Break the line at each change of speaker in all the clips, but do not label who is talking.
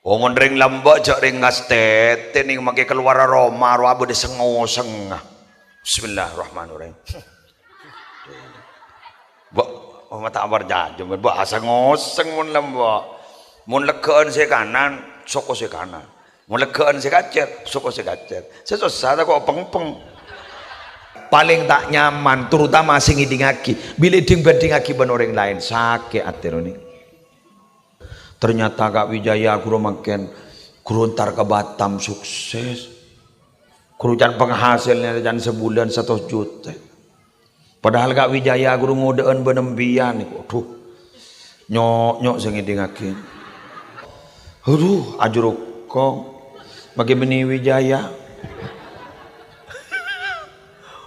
Ongon ring lambak jak ring ngastet ning make keluar Roma ro abu desengoseng. Bismillahirrahmanirrahim. Mbok mata abar jajum mbok asa ngoseng mun lambak. Mun legaan se kanan, soko se kanan. Mun legaan se kacer, soko se kacer. Sesusah kok peng-peng. Paling tak nyaman terutama sing ngidingaki. Bila ding bandingaki ben orang lain sakit atironi. Ternyata Kak Wijaya guru makin kuruntar ke Batam sukses. Kurucan penghasilnya dan sebulan 100 juta. Padahal Kak Wijaya guru ngodeun benembian niku. Aduh. Nyok sing ngidingake. Aduh, ajuruk kok bagi beni Wijaya.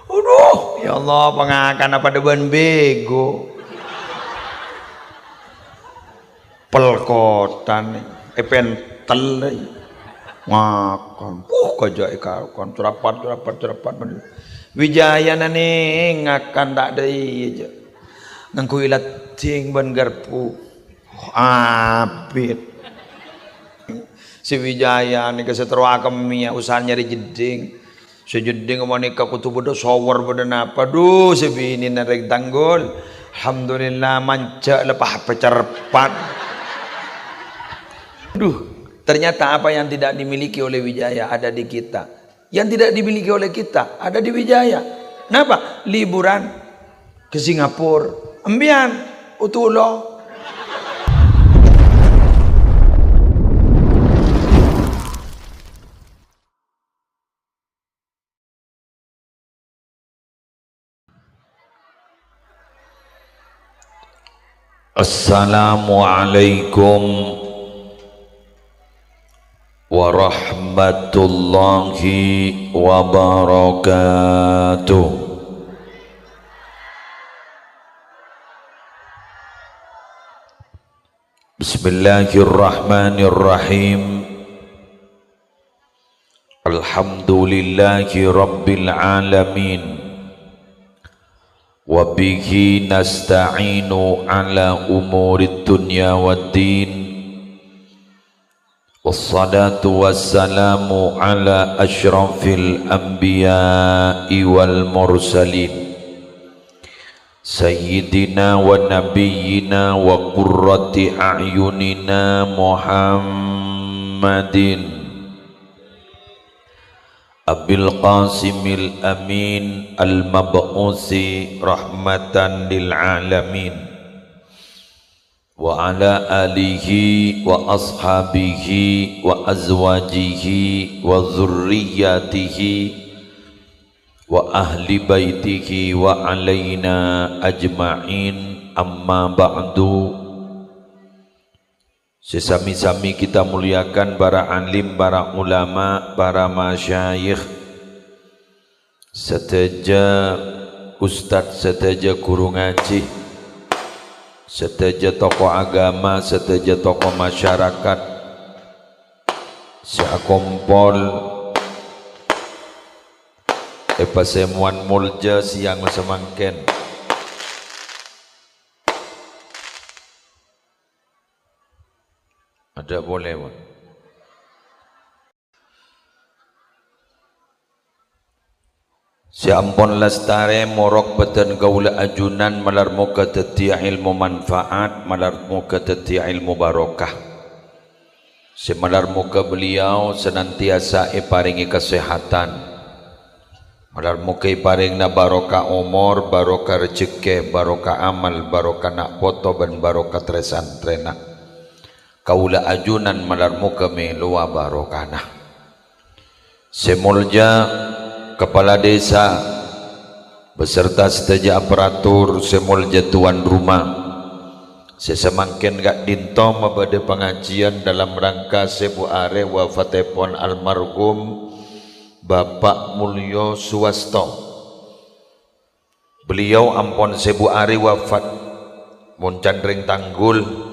Aduh, ya Allah pengakan apa deban bego. Pelkotan pentel ngakon kajak ikon curapat Wijaya nane ngakan tak deui aja ngangku ilat ting ban garpu abit si Wijaya nih kesetero akemi usaha nyari jeding sejeding monika kutu bodo shower bodo napa duh sebini narek tanggul alhamdulillah manca lepah pecerpat. Duh, ternyata apa yang tidak dimiliki oleh Wijaya ada di kita. Yang tidak dimiliki oleh kita ada di Wijaya. Kenapa? Liburan ke Singapura, embian utulo. Assalamualaikum warahmatullahi wabarakatuh. Bismillahirrahmanirrahim. Alhamdulillahi rabbil alamin. Wa bihi nasta'inu ala umurid dunya waddin. Wassalatu wassalamu ala asyrafil anbiya'i wal mursalin Sayyidina wa nabiyyina wa qurrati a'yunina Muhammadin Abil Qasimil Amin al-mab'usi rahmatan lil alamin wa ala alihi wa ashabihi wa azwajihi wa zurriyatihi wa ahli baitihi wa alaina ajma'in amma ba'du. Sesami-sami kita muliakan para alim, para ulama, para masyayikh, seteja ustadz, seteja guru ngaji, seteja tokoh agama, seteja tokoh masyarakat, seakompol epasemuan mulja siang semangken. Ada boleh Pak. Si ampun lestare morok beten gaula ajunan malar muka teti ilmu manfaat, malar muka teti ilmu barokah. Si malar muka beliau senantiasa iparingi kesehatan, malar muka iparingna barokah umur, barokah rezeki, barokah amal, barokah nak foto dan barokah tresantrenak. Kaula ajunan malar muka melua barokana. Semulja kepala desa beserta seteja aparatur, semulja tuan rumah, sesemangkin gak dinto mabade pengajian dalam rangka sebu are wafatipun almarhum Bapak Mulyo Suwasto. Beliau ampun sebu are wafat muncan ring tanggul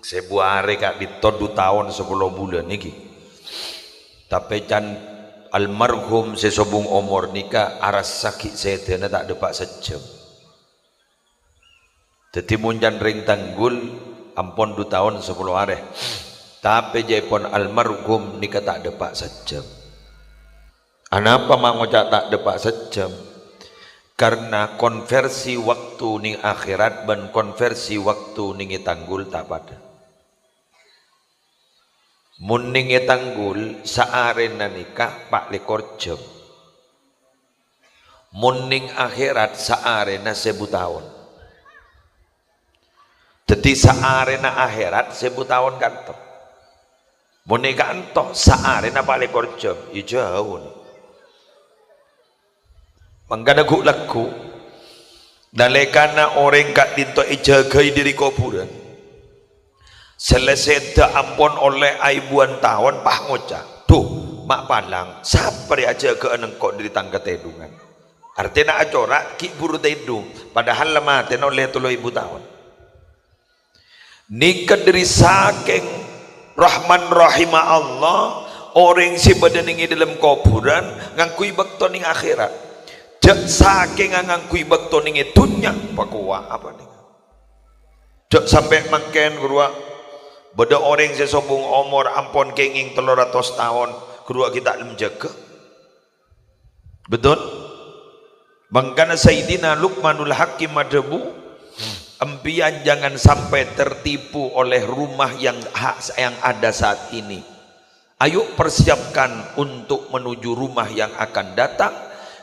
sebu are kak ditodu tahun 10 bulan niki. Tapi can almarhum sesobung umur nikah aras sakit sedena tak depak sejam. Jadi muncan ring tanggul ampun 2 tahun 10 hari. Tapi jepon almarhum nika tak depak sejam. Kenapa mau tak depak sejam? Karena konversi waktu ning akhirat dan konversi waktu ning tanggul tak pada. Mun ning tanggul saarena nikah 24 jam. Mun ning akhirat saarena 1000 tahun. Jadi saarena akhirat 1000 tahun kantor. Mun ning kantor saarena 24 jam, ya jauh nih. Mangkana ku laku dalekana orang kat dinto jagai diri kuburan selesai tak ampun oleh aibuan tahun pah ngoca tuh mak palang siapa dia jaga enengkok dari tangga tedungan artinya acora ki buru tedung padahal lama tena oleh 3000 tahun nikah dari saking rahman rahimah Allah orang si badan ini dalam kuburan ngangkui bakto ning akhirat jak saking ngangkui bakto ning dunya pakua apa nih jak sampai makan kedua beda orang sesobung umur ampun kenging 300 tahun kedua kita menjaga betul mangkana Sayyidina Luqmanul Hakim madebu empian jangan sampai tertipu oleh rumah yang ada saat ini ayo persiapkan untuk menuju rumah yang akan datang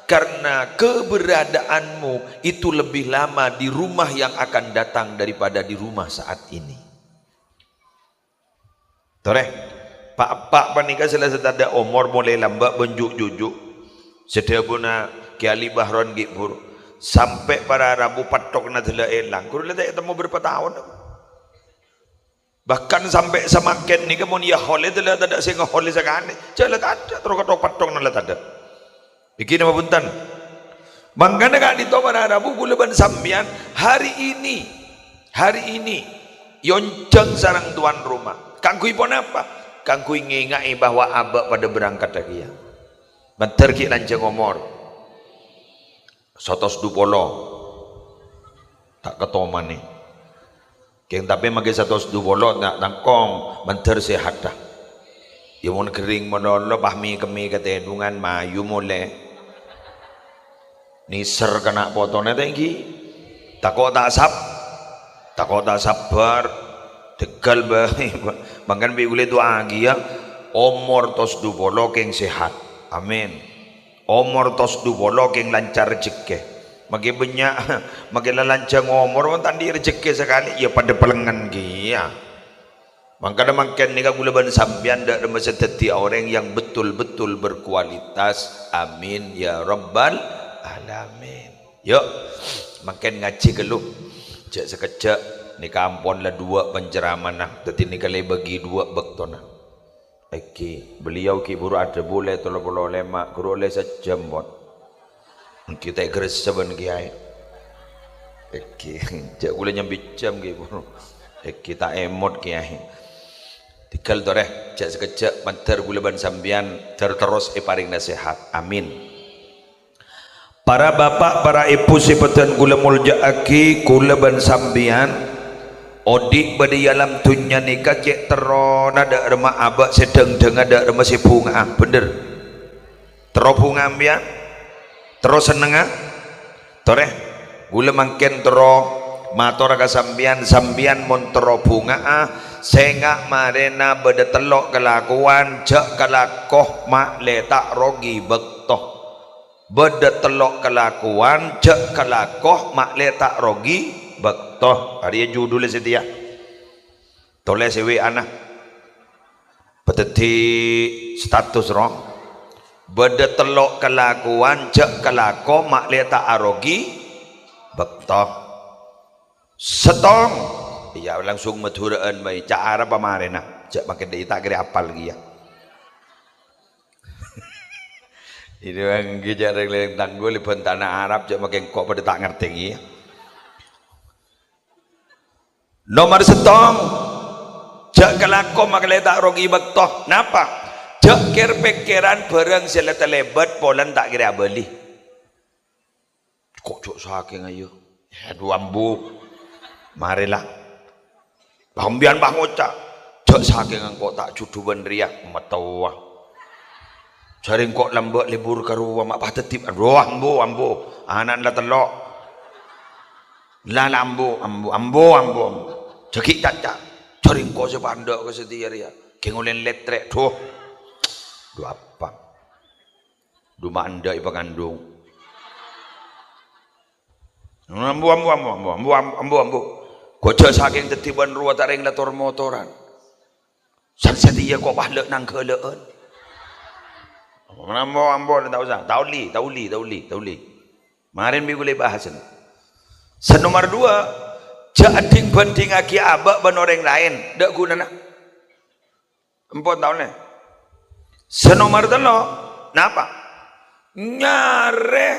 karena keberadaanmu itu lebih lama di rumah yang akan datang daripada di rumah saat ini. Toreh, pak panika selesai ada umur mulai lambat benjuk jujuk. Sedia guna kiali bahron gibur sampai para Rabu patok na telah elang. Kuru letak temu berapa tahun? Bahkan sampai semakin ni kemun ya hole telah tak ada sehingga hole sekali. Jalan ada terus katok patok na letak ada. Bikin apa punten? Mangkana kak dito para Rabu kuleban sambian hari ini yonceng sarang tuan rumah. Kangkui pun apa? Kangkui ngingai bahwa abak pada berangkat lagi ya. Bentar ki lanceng omor. Sotos dupolo. Tak ketoman nih. Keng tapi magi sotos dupolo nak tangkong bentar sehat dah. Ya mun kering monoloh pahmi kemi ketendungan mayu mulai. Niser kena potone tinggi takut tak sabar tegal bae mangkan bi ule doa ya umur tos du bolo keng sehat amin umur tos du bolo keng lancar rezeki magi banyak magi lancang umur won tandi rezeki sekali ya pada pelengan ya mangkana mangken nika kula ban sampean dak mesti dadi orang yang betul-betul berkualitas amin ya rabbal alamin. Yuk makin ngaji keluh cek sekejap ni kampon lah 2 penceramah nah tadi ni kali bagi 2 bektona Eki beliau ki buru ada boleh 35 guru oleh sejam bon kita geres saban kiai Eki cek boleh nyambi jam ki buru Eki tak emot kiai tikal toreh cek sekejap mantar gula ban sambian terus paring nasihat amin. Para bapak, para ibu sepetan kula muljaaki kula ban sambian odik badi alam dunya nikah cek terona ada remah abak sedang dengar ada remah si bunga bener terus bunga ambian terus seneng toreh kula mangken terus matur ka sambian mon terus bunga sehingga marena beda telok kelakuan jak kelakoh mak letak rogi bektoh beda telok kelakuan cek kelakoh mak letak rogi bektoh hari judulnya setia toleh sewe anak peteti status roh beda telok kelakuan cek kelakoh mak letak arogi bektoh setong iya langsung madhuraan baik cara pamarena cek makin dia tak kira apal lagi ya ini yang gijar yang tanggul di tanah Arab cuma makin kok pada tak ngerti ya. Nomor setong jak kelako maklai tak rogi bektoh napa jak kir pikiran barang sila telebat polan tak kira beli kok cok saking ayo ya 2 ambu marilah pambian bah ngocak Jak saking engkau tak cuduban riak matawah. Jaring kok lambak libur karuwa mak patetip roh ambo anan la telok. La ambo. Jekik caca. Jaring kok sepandak ke setia ria. Kengolen letrek tuh. Dua apa? Duma anda ipa kandung. Ambo. Kocak saking tetiban ruwa taring lator motoran. San setia kok bahlek nang keleen. Ambo tak usah. Tauli. Kemarin minggu le bahasan. Nomor 2, jading banding aki abak ban orang lain, dak guna nak. 4 tahun ni. Nomor 3, napa? Nyare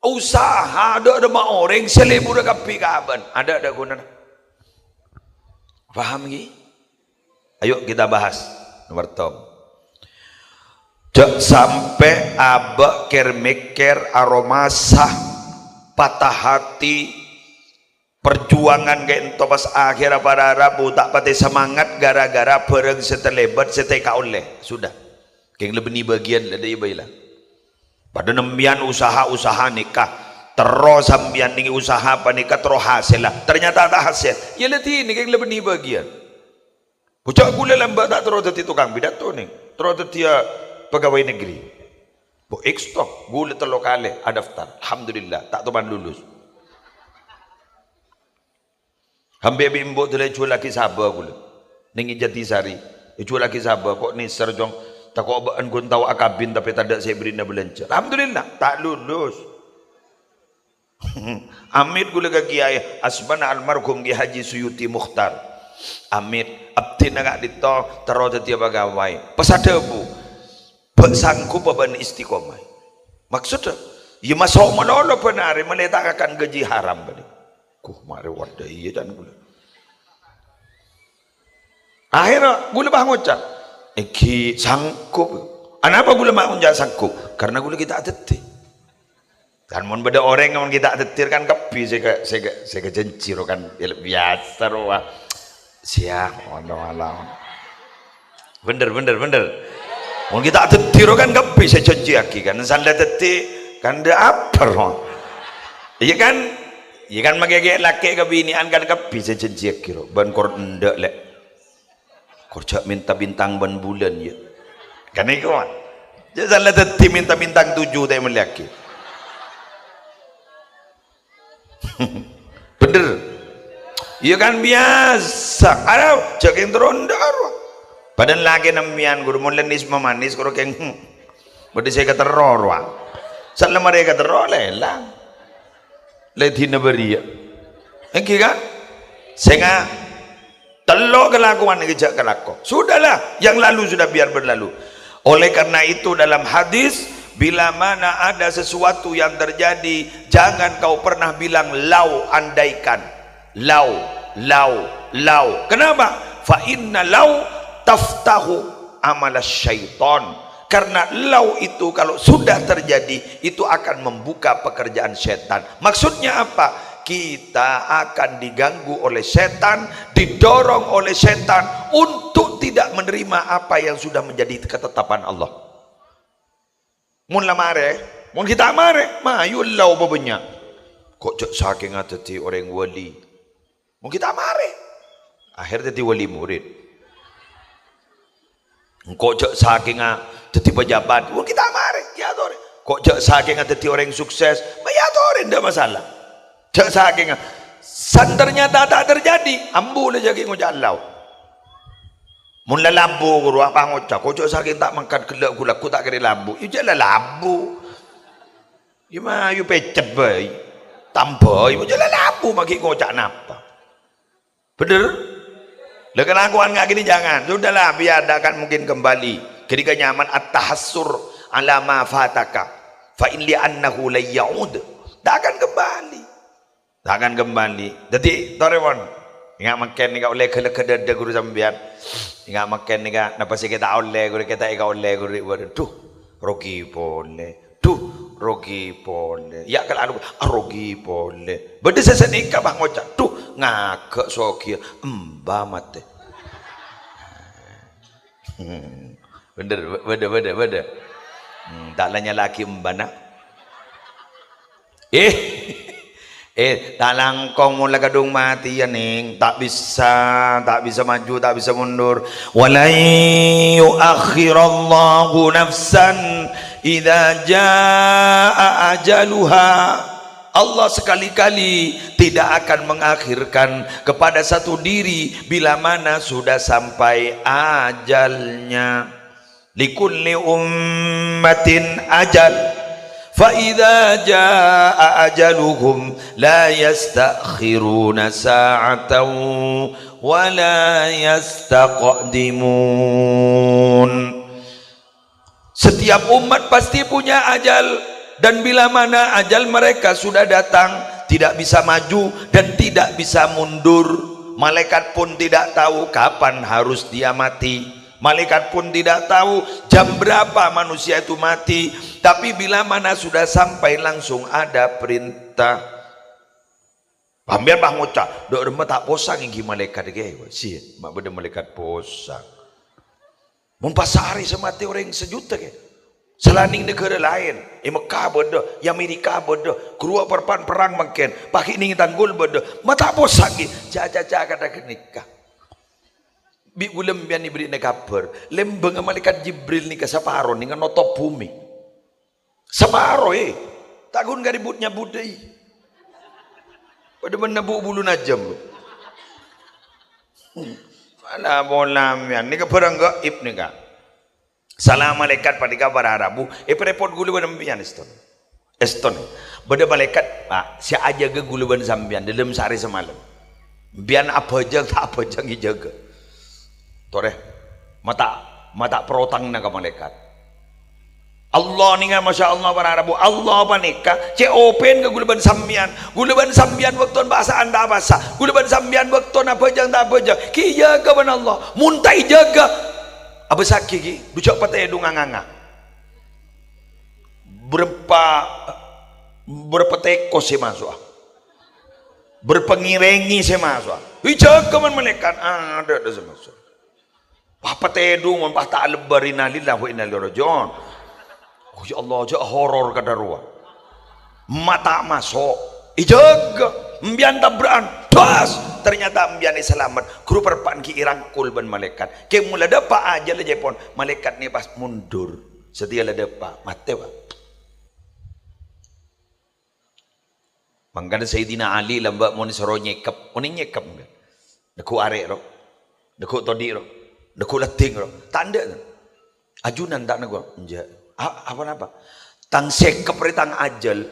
usaha ada orang selebu dak kapi kaban, ada dak guna nak. Faham lagi? Ayo kita bahas nomor 3. Jak sampai abak mikir aroma sah patah hati perjuangan ke ento pas akhir pada Rabu tak pati semangat gara-gara pereng setelebat seteka oleh sudah keng lebih ni bagian dari baiklah pada nembian usaha nikah terus sambian tinggi usaha panikah terus hasil lah ternyata tak hasil ya letih ni keng lebih ni bagian pucak gula lambat tak terus jadi tukang pidato ni terus jadi pegawai negeri bu ekstok gula terlokale ada daftar alhamdulillah tak teman lulus hampir bimbo tu lagi laki sabar gula ningi jati sari itu laki sabar kok ni serjong tak kok baan gun tahu akabin tapi tak ada saya beri na belanja alhamdulillah tak lulus amit gula ke kiai asbana almarhum ki Haji Suyuti Mukhtar amit abdi nak dito terus jadi pegawai pesada bu sanggup beban istiqomah maksudnya ya masuk melolo penari meletakkan gaji haram balik mari wadah iya dan gula akhirnya gula bah ngucap iki sanggup kenapa gula mak unjak sanggup karena gula kita adetir kan mon beda orang yang kita adetir kan kepi saya kejencir kan biasa roh siang walau bener mau kita adetir kan kepi saya janji lagi kan sanda detik kan ada apa roh iya kan magiging laki kebinian kan kepi saya janji lagi roh ban kor ndak lek kerja minta bintang ban bulan ya kan itu kan jadi sanda detik minta bintang 7 tak melaki bener iya kan biasa ada jaking teronda roh badan lagi namian guru mulen isma manis guru keng bodi saya kata rorwa salam mereka teror lelang ledina beria engki kan senga telok kelakuan ngejak kelako sudahlah yang lalu sudah biar berlalu oleh karena itu dalam hadis bila mana ada sesuatu yang terjadi jangan kau pernah bilang lau andaikan lau kenapa fa inna lau taftahu amalas syaitan karena lau itu kalau sudah terjadi itu akan membuka pekerjaan setan maksudnya apa kita akan diganggu oleh setan didorong oleh setan untuk tidak menerima apa yang sudah menjadi ketetapan Allah mun lamare mun kita mare mayu lau babenya kok cok saking atati orang wali mun kita mare akhir jadi wali murid kok jak saking jadi pejabat kita mari ya tore kok jak saking jadi orang sukses ya tore ndak masalah jak saking ternyata tak terjadi ambu le jadi ngojalau mun la lambu guru apa ngocak kok jak saking tak mangkat gelak gula ku tak kira lambu iu jala lambu iu mah iu pecet bae tambah iu jala lambu maki ngocak napa bener lah kelakuan nggak gini jangan sudahlah biarkan mungkin kembali ketika nyaman at-tahassur ala ma fataka fa in li annahu la yaud tak akan kembali jadi torewon ingat makan ni kau oleh kele guru sambian ingat makan ni kau napa sih kita oleh guru kita oleh guru tuh rogi pole ya kalau rogi pole benda sesenika bang ngocak tuh ngagak sokia mbah mate. Bener. Tak lanya laki mbana. Tak langkong mula kadung mati ya ning, tak bisa maju, tak bisa mundur. Walai yuakhirallahu nafsan idza jaa ajaluha. Allah sekali-kali tidak akan mengakhirkan kepada satu diri bila mana sudah sampai ajalnya. Likulli ummatin ajal, fa idza jaa ajaluhum la yastakhiruna sa'atan wa la yastaqdimun. Setiap umat pasti punya ajal, dan bila mana ajal mereka sudah datang, tidak bisa maju dan tidak bisa mundur. Malaikat pun tidak tahu kapan harus dia mati. Malaikat pun tidak tahu jam berapa manusia itu mati. Tapi bila mana sudah sampai langsung ada perintah. Pambian bah ngucap, dok remah tak posang ingin malaikat ke? Si, mak benda malaikat posang. Mumpasari semati orang sejuta ke? Selaning negara lain, Mekah benda, Amerika benda, keluar perang makin, pakai ning tanggul benda, mak tak posang ke? Jaja kata kenikah. Bi ulam bian ibri ne kabar lembeng malaikat Jibril ni ke saparo ni notop bumi saparo takun gak ributnya budai pada menabu bulu najam mana bolam yan ni ke perang gaib ni ka salam malaikat pada kabar Arabu repot gulu ban pian eston beda malaikat si aja ge gulu ban sambian dalam sehari semalam bian apa aja tak apa aja jaga toreh mata perotang naga malaikat Allah ni kan masya Allah para Arabu Allah panika cek open ke gulaban sambian waktu bahasa anda bahasa gulaban sambian waktu apa jang tak apa jang ki jaga ban Allah muntai jaga apa sakit ki ducak patai dunganganga berapa teko saya masuk berpengirengi saya masuk jaga ban malaikat ada saya masuk apa tedung apa tak lebar innalillahi wa inna ilaihi raji'un. Oh ya Allah, jak horor kadarua. Mata masuk, ijaga, mbian tabrakan, das. Ternyata mbian selamat. Guru perpan ki irangkul ban malaikat. Ke mula dapat aja le jepon. Malaikat ni pas mundur. Setia le dapat mate ba. Mangkana Sayyidina Ali lamba mun soro nyekep, mun nyekep. Deku arek ro. Deku todi ro. Deku leting ro. Tanda ajunan tak nego. Enja. Apa tang sekep retang ajal.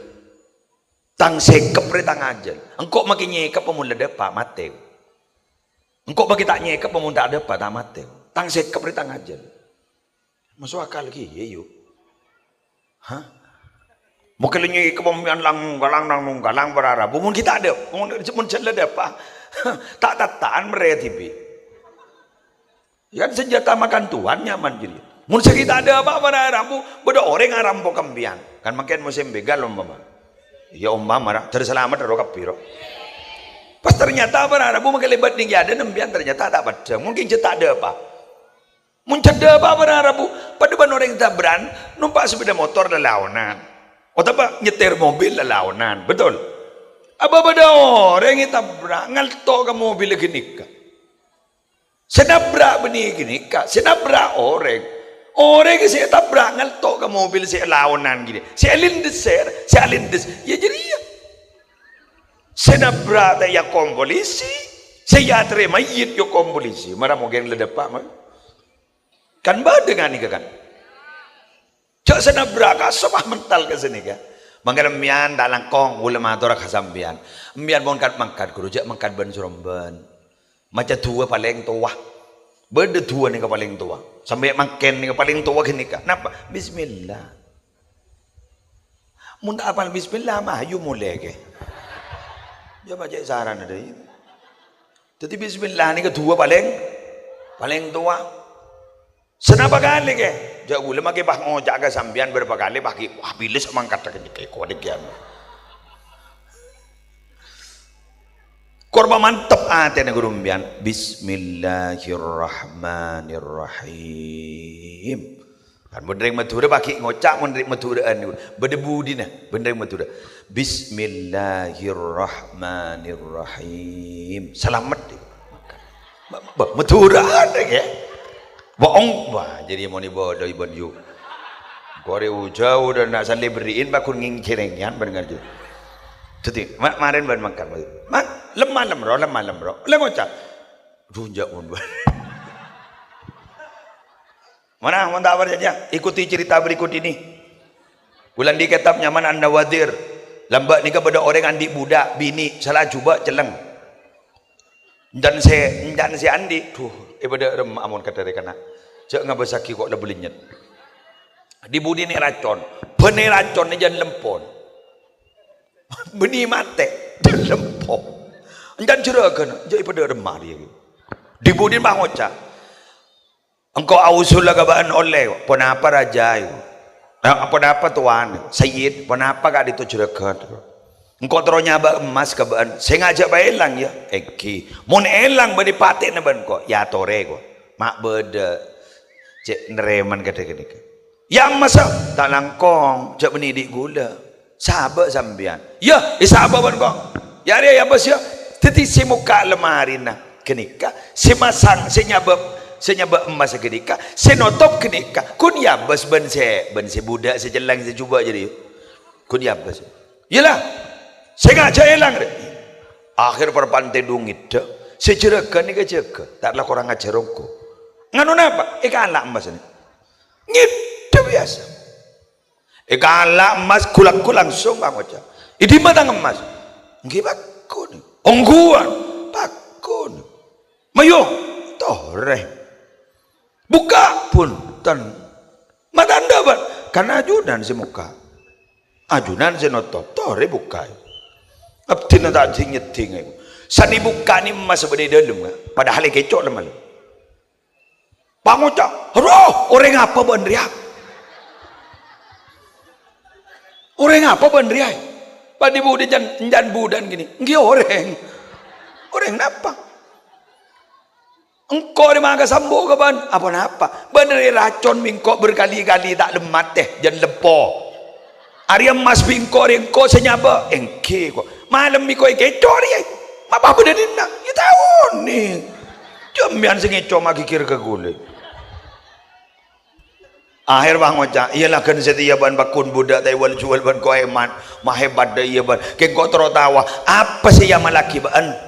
Tang sekep retang ajal. Engkau makin nyekep pemun ledepa mate. Engkau bagi tak nyekep pemun tak depa tak mate. Tang sekep retang ajal. Masuk akal lagi ye yo. Hah? Mungkin nyekep pemun galang berara. Pemun kita ada. Pemun ledepa. Tak tataan meretibi. Ya senjata makan Tuhan nyaman jadi. Mun sakit ada apa pada Arabu, beda orang Aram pokambian. Kan makin musim begal umpama. Ya umpama terselamat ro kapiro. Pas ternyata pada Arabu makin lebat tinggi ada nembian ternyata tak baca. Mungkin cetak ada apa. Mun ceda apa pada Arabu, pada ban orang tabran numpak sepeda motor lelawanan. Atau apa nyetir mobil lelawanan. Betul. Apa pada orang yang tabrak ngalto ke mobil gini ka. Senabrak benih gini kak, senabrak orang yang saya tabrak ngaltok ke mobil saya lawanan gini, saya lindes, ya jadi ya. Senabrak ya kom polisi, saya terima mayit yo kom polisi, marah mau geng ledepak mah, kan badengan nih kan, cak senabrak kasih mental ke sini kan, mangkana mian dalang kong ulama tora kasambian, mian mangkat kurujak mangkat ban suromban. Macam tua paling tua. Beda tua ni ke paling tua. Sampai makan ni ke paling tua ke nikah. Kenapa? Bismillah. Mun tak apal bismillah mah ayo mulai ke. Dia baca saran ada. Jadi bismillah ni ke tua paling tua. Senapa kali ke? Jauh ulama ke bah ngojak ke sambian berapa kali bagi wah bilis mangkat ke kodek ya. korba mantap atene gurumbian. Bismillahirrahmanirrahim. Kan benereng Madura pakai ngocak benereng Maduraan niku. Berdebu dina benereng Madura. Bismillahirrahmanirrahim. Selamat deh. Maduraan deh ya. Bohong wah jadi mau ni bodoh ibon yu. Gore jauh dan nak salih beriin bakun ngingkirengan benar je. Jadi kemarin ban makan. Mak lemah lemro. Le ngocak. Runjak mun. Mana mau tawar saja? Ikuti cerita berikut ini. Bulan di kitabnya mana An-Nawadir. Lambat ni kepada orang andi budak bini salah cuba celeng. Dan si andi tuh ibadah remah amun kata rekana. Cak ngabasaki kok dah belinyet. Di budi ni racun. Beni racun ni jangan lempon. Beni mate jangan lempon. Jangan jerakan. Jadi pada remah dia. Di budi bang ocak. Engkau ausul lagabaan oleh penapa raja itu, penapa tuan, sayyid, penapa gak ditujurakan? Engkau terus nyaba emas kabaan, saya ngajak baelang ya, mun elang badi paten ban kok, ya tore kok, mak beda, cek nereman kata gini, yang masa tak langkong, cek benidik gula, sahabat sambian, ya, sahabat ban kok, ya dia ya bos ya, teti si muka lemari nah, kenika, si masang, si nyabab. Senyaba emas kenika, senotop kenika, kun yabas ben se budak sejelang saya cuba jadi, kun yabas, yalah, saya ngajak elang deh, akhir perpantai dungit dah, sejerakan ni kejaka, taklah korang ngajar aku, nganu apa? Anak emas ni, gitu biasa, anak emas kulang langsung bang macam, ini matang emas, ngibak kun, ongguan, pakun, mayo, toreh. Buka pun tan matanda ban karena ajunan si muka ajunan si notop tore buka abtin tak tingeting sani buka ni mas bade dalam padahal kecok lemal pangucap roh orang apa ban riak orang apa ban riak padi bude jan budan gini ngi orang apa engkau di mana sambo ke ban apa bener racun mingkok berkali-kali tak lemat teh jangan lepo hari emas bingkok engkau senyaba engke kok malam mingkok kecor ya apa benda ni nak ya tahu ni jamian sengeco magi kira ke gule akhir bang ngocak iyalah kan setia ban bakun budak taiwan jual ban kau eman mahebat dah iya ban kengkau terotawa apa sih yang malaki ban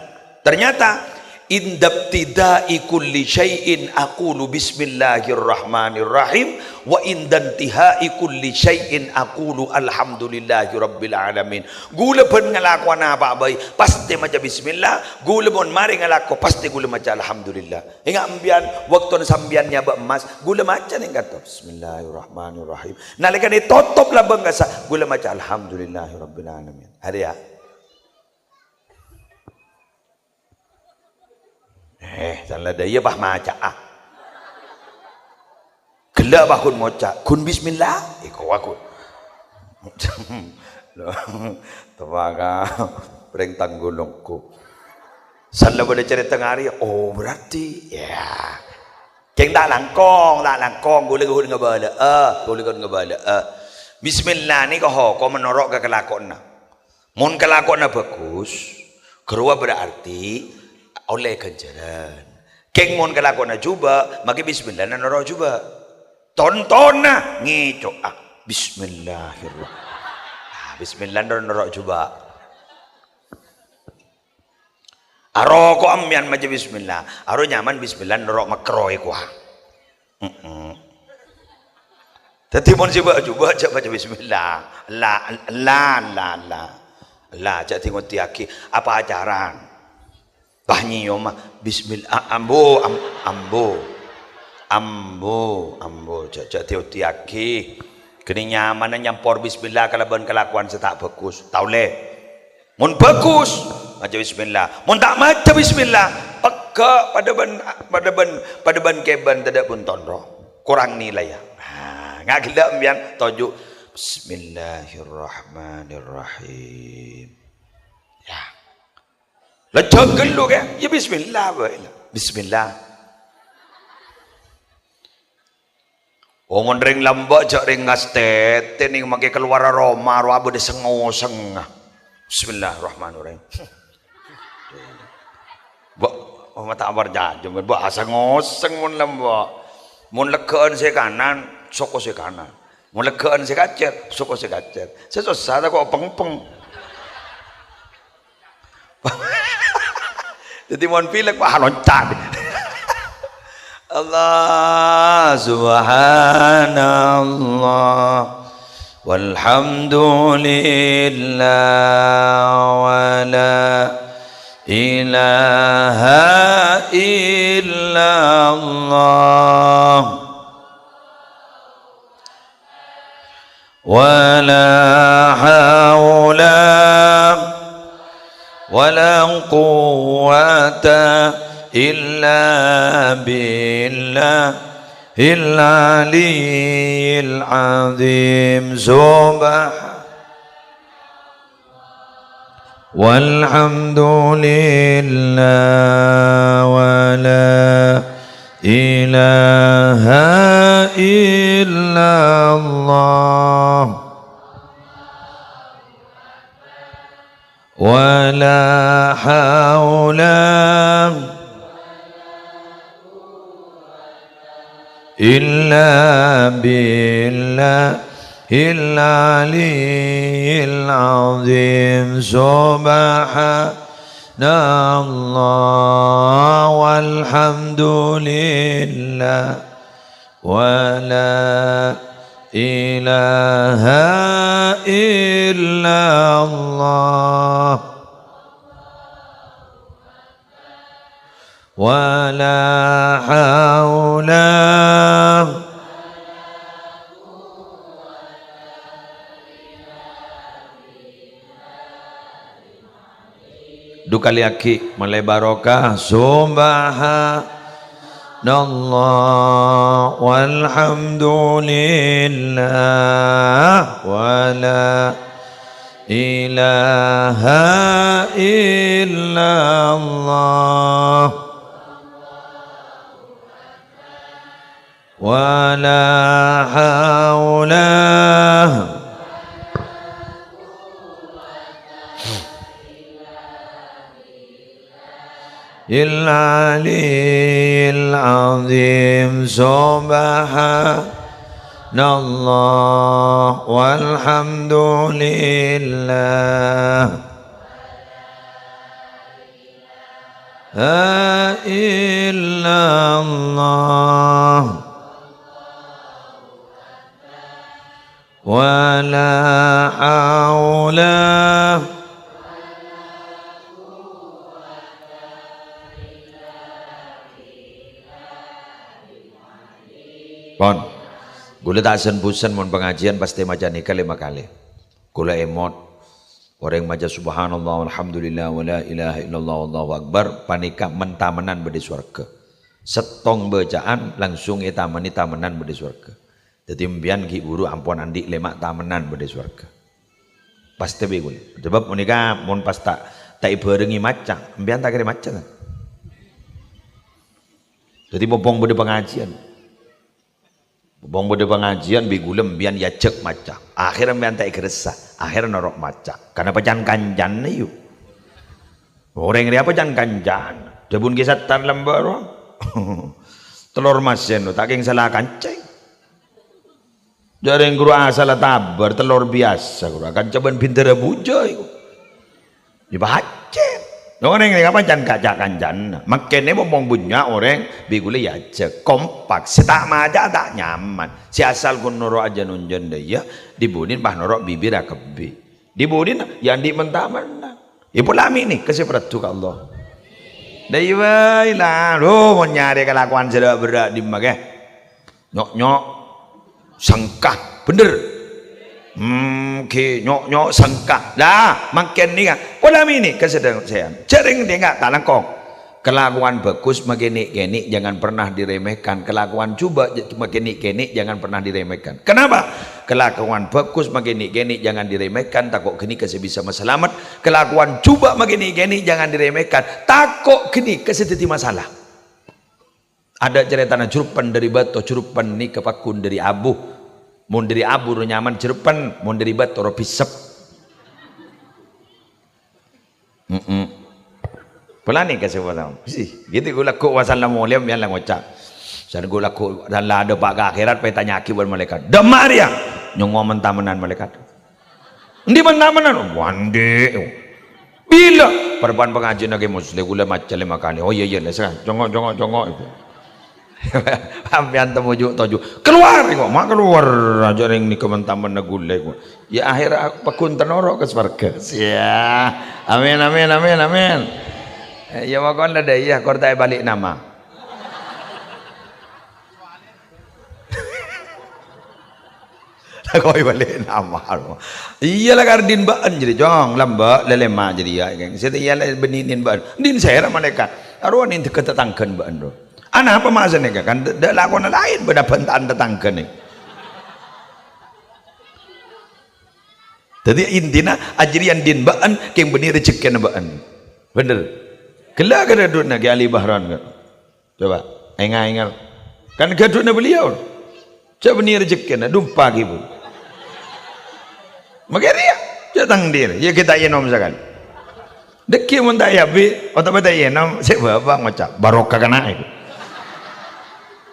ternyata indabtidai kulli syai'in aqulu bismillahirrahmanirrahim wa indantihai kulli syai'in aqulu alhamdulillahi rabbil alamin. Gula pun ngelakuan apa baik pasti macam bismillah, gula pun mari ngelaku pasti gula macam alhamdulillah. Ingat ambian waktu sambiannya ba emas gula macam ni kata bismillahirrahmanirrahim. Nalika ni tutup lah bangasa gula macam alhamdulillahi rabbil alamin. Ada ya? Salah daya bah maca gelak bah kun moca kun bismillah kau aku tebaga pereng tanggulungku salah pada cerita ngari oh berarti ya keng tak langkong gula gula ngabala bismillah ni kau menorok ke kelakon mun kelakon bagus keruah berarti oleh ganjaran keng mon kelakon juga maki bismillah na noro juga tonton na ngicok bismillahirrahmanirrahim bismillah noro juga aro ko amyan maja bismillah aro nyaman bismillah noro makroy ko tadi mon coba cak baca bismillah la cak tengok tiaki apa ajaran bahnya yoma bismillah ambo cak teo tiaki kini nyaman nyampor bismillah kalaban kelakuan setak bagus taule mun bagus maca bismillah mun tak maca bismillah peka pada ban keban tidak pun tonro kurang nilai ya ngak gila ambian toju bismillahirrahmanirrahim ya Lah jagel lu kan? Ya bismillah bae. Bismillah. Wong ring lambak jak ring ngastet ning make keluar aroma ro abu desengoseng. Bismillahirrahmanirrahim. Mbok mata abar jajum mbok asa ngoseng mun lambak. Mun legaan se kanan, soko se kanan. Mun legaan se kacer, soko se kacer. Sesusah kok peng-peng. Jadi mon pilek Pak loncat. Allah subhanallah walhamdulillah wala ilaha illallah wala hawla wala quwwata illa billahil aliyyil azim walhamdulillah wala ilaha illallah wala hawla illa billahil aliyyil azim subhanallah walhamdulillah wala ilaha illallah wala hawla dukali aki mulai barokah subhanallah walhamdulillah wala ilaha illallah wala hawla illa aliyil azim subhanallah walhamdulillah la illallah wala hawla pon gula tak sen-busen mon pengajian pasti maca nikah 5 kali gula emot orang maca subhanallah walhamdulillah wala ilaha illallah wallahu akbar panika mentamenan bedi surga setong bacaan langsung itamani tamenan bedi surga jadi mbian ki buru ampun andi lemak tamenan bedi surga pasti be gula sebab menika mun pas tak ibarengi maca mbian tak kira maca jadi bopong bedi pengajian bong bode pengajian bigulem bian ya cek maca akhirnya bian tak keresa akhirnya norok maca karena pacan kanjan nih yuk orang dia pacan kanjan jabun kisah tar lembar telur masen tak yang salah kancing jarang guru asal tabar telur biasa guru akan coba pinter bujo itu dibaca orang ini apa jangan kacak kanjan makanya ngomong punya orang bigule ya cek kompak setak maja tak nyaman si asal kun norok aja nunjon deh ya dibunin bah norok bibir akebi dibunin yang di mentaman ibu lami nih kasih peratu ke Allah dari lah lo mau nyari kelakuan sudah berat di maga nyok sangkah bener ke nyok sangka lah makin ni kan pola mini kesedang saya cering dia tak langkong Kelakuan bagus magenik-genik jangan pernah diremehkan. Kelakuan coba magenik-genik jangan pernah diremehkan. Kenapa? Kelakuan bagus magenik-genik jangan diremehkan. Takut geni kasih bisa masalamat. Kelakuan coba magenik-genik jangan diremehkan. Takut geni kasih titi masalah. Ada cerita jurupan dari batu, jurupan ni kepakun dari abu. Mun dari abu nyaman jurupan, mun dari batu ro pisep. Pelani kasih walau, sih, gitu gula ku wasallam mulia yang lang ucap. Saya gula ku dan lado pak ke akhirat petanya akibat malaikat. Demaria nyongom mentamenan malaikat. Ndi mentamenan, wande. Bila perban pengajian lagi muslim gula macam 5 kali. Oh iya iya lah, jongok. Ampian temu toju keluar kok, mak keluar aja ring ni kementamen gule kok. Ya akhir pakun tenoro ke surga. Ya, amin. Ya makon ada iya kortai balik nama. Koi balik nama. Iyalah kardin baan jadi jong lamba lelema jadi ya. Saya iyalah beninin baan. Din saya malaikat. Arwah ni ketetangkan baan do. Anak apa maksudnya kan? Dak lakon lain berdapat tetangkan ni. Jadi intinya ajrian din baan keng benih rezeki baan. Bener. Kelak ada duit nak Ali Bahran kan? Coba, ingat. Kan gadutnya beliau. Coba benih rezeki nak dumpa gitu. Makanya dia, jatang dia. Ya kita yenom sekali. Deki muntah ya bi, atau betul yenom. Saya bawa macam barokah kena itu.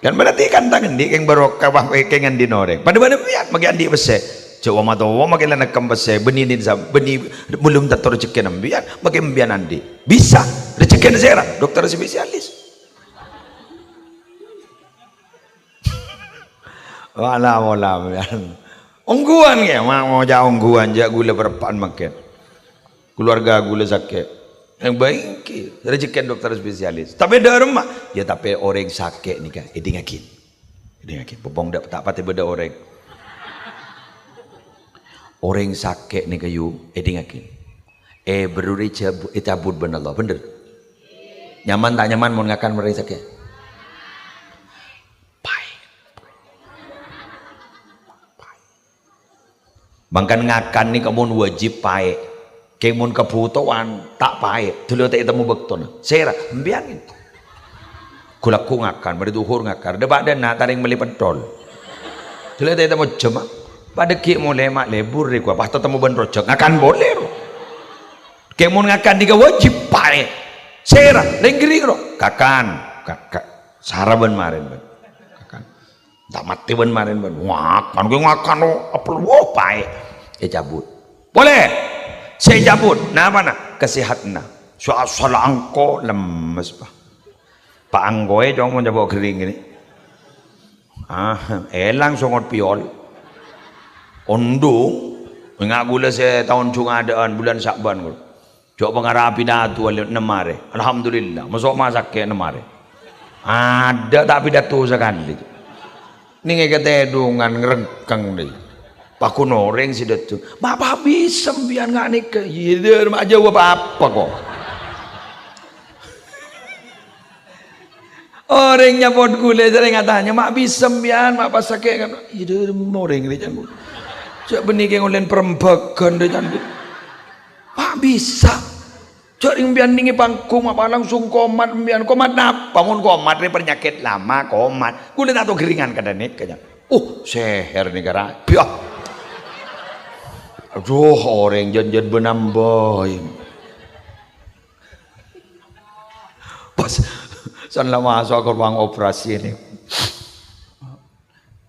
Kan berarti kan tangan dia yang barokah bah kengan di noreng. Pada mana biar makin dia besar. Coba mata orang makin nak kembali benih belum tahu rezeki nambian makin biar nanti bisa rezeki negara dokter spesialis. Wala ungguan ya mau jauh ungguan jak gula berapaan makin keluarga gula sakit yang baik rezeki dokter spesialis tapi ada rumah ya tapi orang sakit ni kan ini ngakin popong tak pati beda orang. Orang sakit ni kayu, edingakin. Beruri cabut benar Allah, bener. Nyaman tak nyaman mau ngakan orang sakit. Baik. Bangkan ngakan ni kamu wajib baik. Kemun kebutuhan tak baik. Dulu tak temu bektona. Saya biarin. Kulaku ngakan, berduhur ngakan. Debat dan nak taring beli pentol. Dulu tak temu jemaah. Pada ki mulai mak lebur ni gua pas temu ban rojak ngakan boleh ro. Kemun ngakan diga wajib pae. Serah lenggeri ro. Kakak saraban marin ban. Kakan. Tak mati ban marin ban. Ngakan gue ngakan ro apa lu pae. Cabut. Boleh. Saya cabut. Nah apa nak? Kesehatna. Soal angko lemes bah. Pak anggoe jong mau jago kering ini. Elang songot piol. Ondong mengagula saya tahun cungadaan bulan Syakban ko. Coba pengarapi datu alin nemare. Alhamdulillah. Masuk masak ke nemare. Ada tak pidato sekali. Ni ngeke dungan ngerengkang ni. Pakun orang si datu. Bapak bisa biar ngak nikah. Yider mak jawab apa kok. Orangnya pot gule sering katanya mak bisa biar mak pas sakit kan. Yider orang ni jangan. Cak benih yang oleh perembagan dia cantik. Mak bisa. Cak yang biar ningi panggung apa langsung komat biar komat napa? Mun komat ni penyakit lama komat. Kulit atau keringan kadang ni kaya. Seher negara. Piah. Aduh orang janjian benamboy. Pas selama masuk ke ruang operasi ni.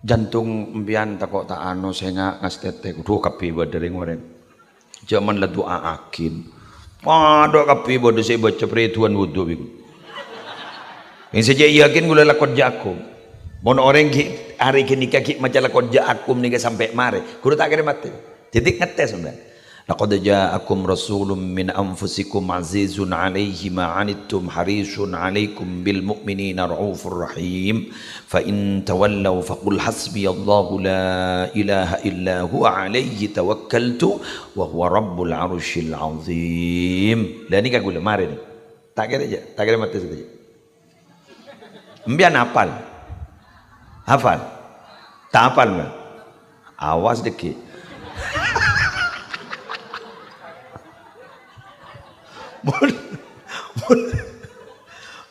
Jantung mbian takok tak anu saya ngastete kudu kapi badering orang zaman la doa akin pada kapi bodo saya baca perituan wudu biku yang saja yakin gula lakon jakum mon orang hari kini kaki macam lakon jakum ni sampai mare kudu tak kira mati titik ngetes sebenarnya. Laqad ja'akum rasulun min anfusikum azizun 'alaihi ma 'anittum harisun 'alaikum bil mu'minina raufur rahim fa in tawallaw faqul hasbiyallahu la ilaha illa huwa 'alaihi tawakkaltu wa huwa rabbul 'arsyil 'azim. Lah ni kan gula mari ni. Tak kira aja, tak kira mati saja. Mbian hafal. Hafal. Tak hafal mbak. Awas dikit.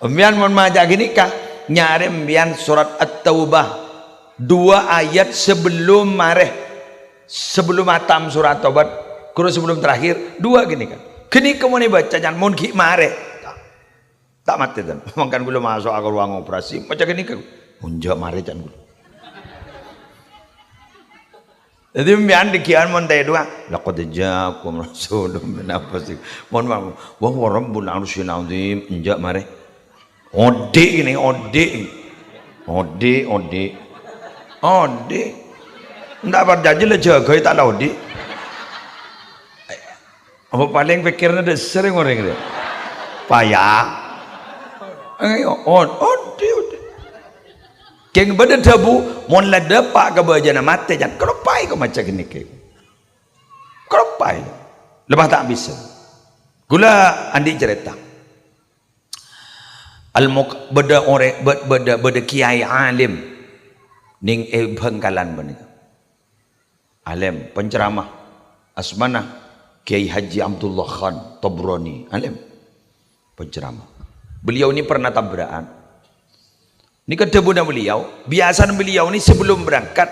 Mbian mon majak gini kah? Nyari mbian surat At-Taubah 2 ayat sebelum mareh, sebelum atam surat Taubat, kurang sebelum terakhir 2 gini kan. Kini kamu nih baca jangan mon ki mareh. Tak mati dan makan gula masuk ke ruang operasi macam gini kan. Munjak mareh jangan gula. Jadi mbian dikian mon tay dua. Laqad ja'akum rasulun min anfusikum. Mon wa huwa rabbul arsyil azim. Injak mareh. Ode ini ode. Ndak berjanji lah jaga tak lah ode. Apa paling pikirnya dah sering orang dia. Payah. Ode. Keng benda tabu, mon la dapat ke bajana mati jangan. Kalau pai kau macam ni ke. Kalau pai, lepas tak bisa. Gula andi cerita. Beda orang beda kiai alim ning Bangkalan bani. Alim penceramah asmana Kiai Haji Abdullah Khan Tabrani alim penceramah. Beliau ini pernah tabrakan. Ini kedebunan beliau, biasa beliau ini sebelum berangkat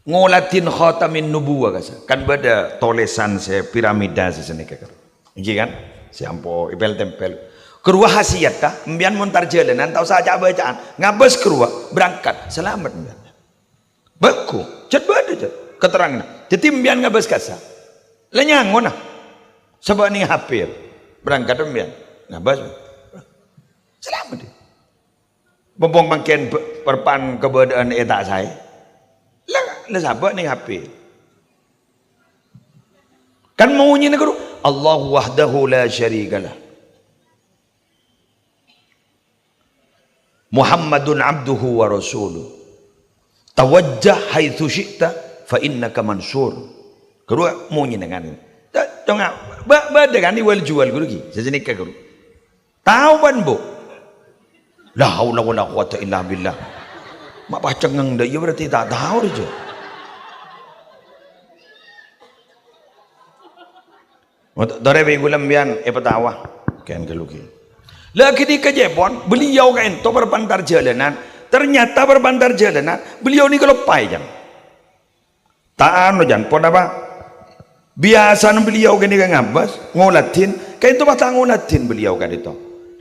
ngolatin khatamin nubuwah kan beda tolesan saya piramida sesene kakak. Iki kan, siampo ipel tempel. Keruah hasiat kah? Mbian montar jalanan tahu saja bacaan. Ngabes keruah berangkat selamat mbian. Beku, cet beda cet keterangan. Jadi mbian ngabes kasa. Lenyangon nah. Sebab ni hafir berangkat mbian ngabes. Selamat dia. Bempong makin perpan keberadaan etak saya. Lah sahabat ni hafir. Kan maunya negara Allah wahdahu la syarikalah. Muhammadun abduhu wa rasuluh. Tawajjah haitsu syi'ta fa innaka mansur. Kedua maunya dengan ini. Tengah bada kan wal jual guru ki. Sejenis ka guru. Tahu ban bu. La haula wala quwata illa billah. Mak baca ngeng dah ya berarti tak tahu dia. Dore be gulam bian petawa kan geluki. Lagi di kejepon beliau kan to berbantar jalanan, ternyata berbantar jalanan beliau ni kalau pai jang. Tak anu jan pon apa? Biasa beliau kan dia ngabas ngolatin, kan itu batang ngolatin beliau kan itu.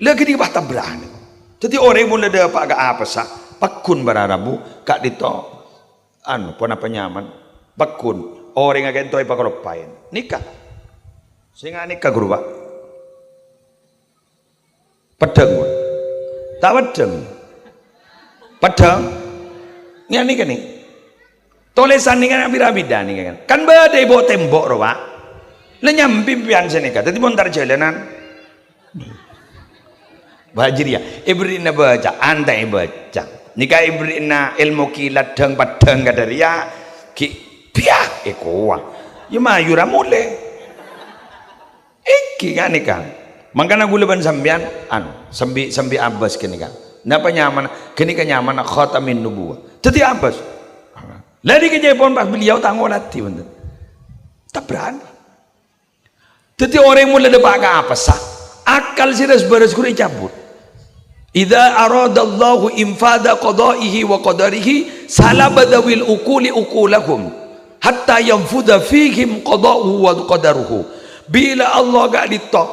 Lagi di batang berani. Jadi orang mula ada apa apa sah pakun bararabu kak dito anu pun apa nyaman pakun orang agen toy pakolopain nikah sehingga nikah guru pak pedang tak pedang ni nikah ni tulisan ni kan abida ni kan beda ibu tembok roh pak lenyam pimpian senikah jadi montar jalanan Bajiria, ibrina baca, antai baca. Nika ibrina ilmu kilat deng padeng kadaria, ki piak ekoa. Yuma yura mule. Iki kan nika. Mangkana gula ban sambian, sambi Abbas kini kan. Napa nyaman? Kini kan nyaman khatamin nubuwah. Jadi Abbas. Lari ke Jepun pas beliau tangolati bener. Tak berani. Jadi orang mulai dapat apa sah? Akal siras baras kuri cabut. Idza aradallahu infada qada'ihi wa qadarihi salabadawil ukuli ukulahum hatta yanfuda fihim qada'uhu wa qadaruhu. Bila Allah gak ditok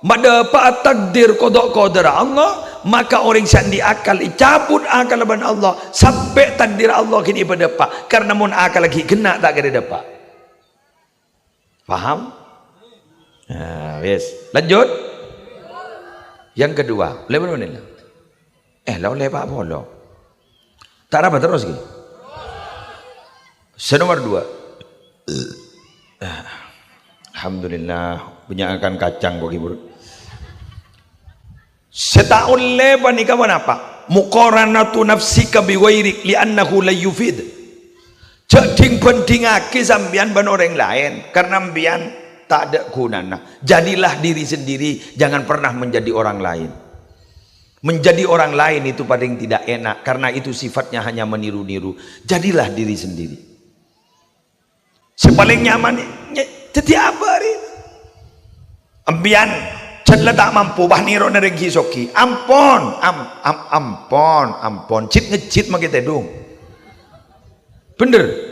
mendapat takdir qada' qadar Allah, maka orang sandi akal cabut akal ban Allah sampai takdir Allah kini berdapat. Karena mun akal lagi kena tak kena dapat. Faham? Yes. Lanjut. Yang kedua, lepas mana? Lawan pak polo. Tak apa terus ke? Senomor 2. Alhamdulillah punya akan kacang bagi buruk. Setahun lepas ni kawan apa? Muqaranatu nafsika biwairik li'annahu la yufid. Ceding penting aki sambian ban orang lain karena ambian tak ada gunanya. Jadilah diri sendiri, jangan pernah menjadi orang lain. Menjadi orang lain itu paling tidak enak, karena itu sifatnya hanya meniru-niru. Jadilah diri sendiri. Sepaling nyaman setiap hari. Ambian cedla tak mampu bah niro neregi soki. Ampon, ampon. Cit ngecit makita dong. Bener.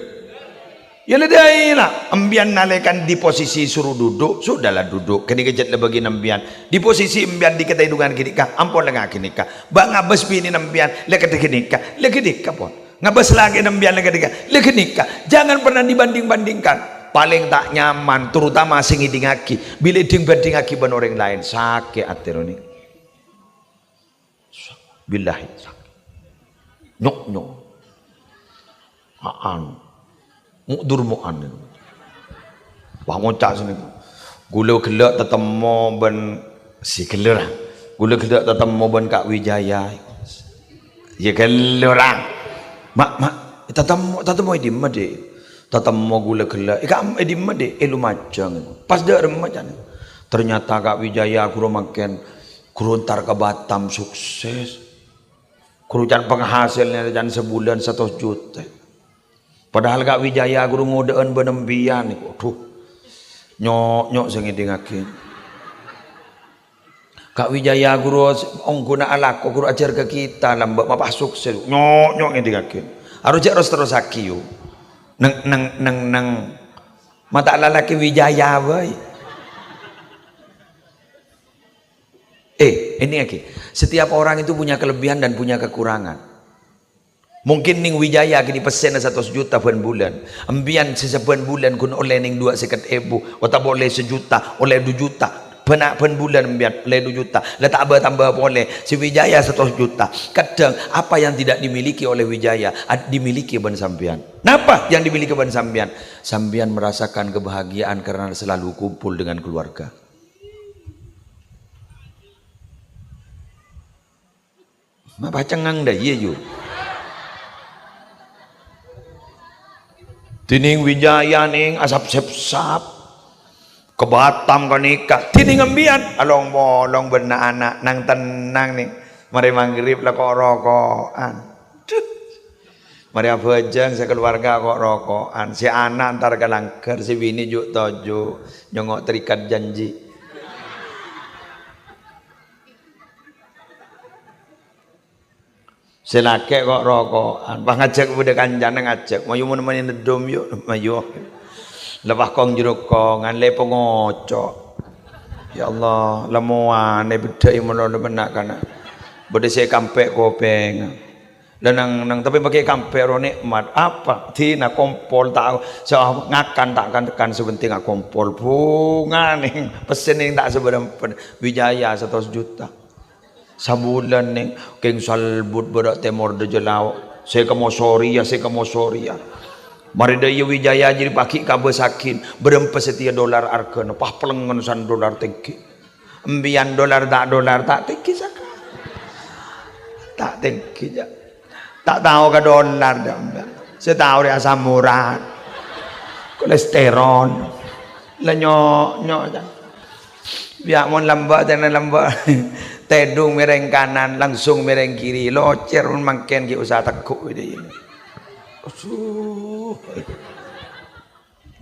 Ya lah, ambian nalekan di posisi suruh duduk, sudahlah duduk. Kini kejat le bagi nambian. Di posisi ambian di ketai dungan kini kah, ampun lah ngak kini kah. Bang ngabes bini nambian, le ketai kini kah, le kini kah pun. Ngabes lagi nambian le ketai kah, le kini kah. Jangan pernah dibanding-bandingkan. Paling tak nyaman, terutama sing idingaki. Bila ding-bandingaki ban orang lain, sakit hati ni. Billahi sakit. Nyok. Mukdur mu'an wah ngocak sini gula gelak tetemu ben si gelak gula gelak tetemu ben Kak Wijaya ya gelak mak tetemu di made tetemu gula gelak Kak di made lu macam pas dak remajan ternyata Kak Wijaya guru makan guru ntar ke Batam sukses guru can penghasilnya can sebulan 100 juta. Padahal Kak Wijaya guru ngudaan benembian nih, aduh, nyok sing ngidingake. Kak Wijaya guru ongguna alako guru ajar ke kita lambak mapas sukses, nyok ngidingake. Harus terus akiu, neng mata lalaki Wijaya boy. Ini lagi, setiap orang itu punya kelebihan dan punya kekurangan. Mungkin ning Wijaya kini pesen 100 juta per bulan. Ambian sesebulan bulan kun oleh ning 250.000, atau boleh sejuta, oleh 2 juta. Penak pen bulan ambian oleh 2 juta. Lah tak tambah boleh. Si Wijaya 100 juta. Kadang apa yang tidak dimiliki oleh Wijaya dimiliki ban sambian. Napa yang dimiliki ban sambian? Sambian merasakan kebahagiaan karena selalu kumpul dengan keluarga. Ma bacengang dah ye yo. Tining Wijaya ning asap sep-sap ke Batam kan nikah tining ambian along bolong benak anak nang tenang nih mari maghrib lah kok rokokan mari abajang sekeluarga kok rokokan si anak antar kalangker si bini juk tojo nyongok terikat janji selake kok rokokan bang ngajak budak kanjana ngajak mayu menemani nedom yuk mayu lepas kong jeruk kong ngan lepo ngocok ya Allah lemuan beda yang menolak benak kana beda saya kampek kopeng dan nang tapi pakai kampek ro nikmat apa tina kompol tak so ngakan takkan tekan sebenting ngak kompol bunga ning pesen ning tak seberapa Wijaya 100 juta sabulan ning keng salbut berak temor de jelau saya kamu soria mari daya Wijaya jadi paki kabe sakin berempe setia dolar arkan pah pelengan san dolar tengki embian dolar tak tengki saka tak tengki ja tak tahu ke dolar dah saya tahu dia asam urat kolesterol lenyok ja biak mon lambat dan lambat tedung mereng kanan langsung mereng kiri locer mangken ki usaha tekuk ini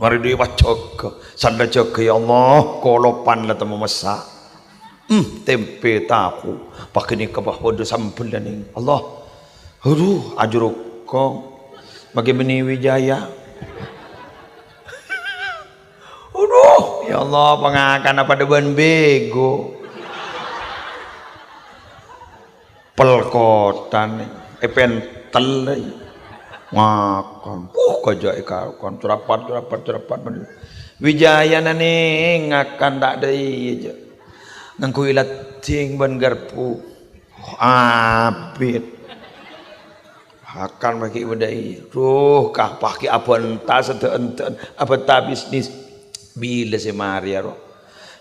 mari dia jaga sanda jaga ya Allah kolopan lah temu masak tempe tahu pakai ni kebah bodoh sambel dan ini Allah aduh ajuruk kong bagi benih Wijaya aduh ya Allah pengakan apa deban bego pelkotan pentel ngakon kajak ikon curapat Wijaya nani ngakan tak ada aja ngangku ilat ting ban garpu abit akan pakai bedai kah pakai apa entah sedenten apa tak bisnis bila si Maria roh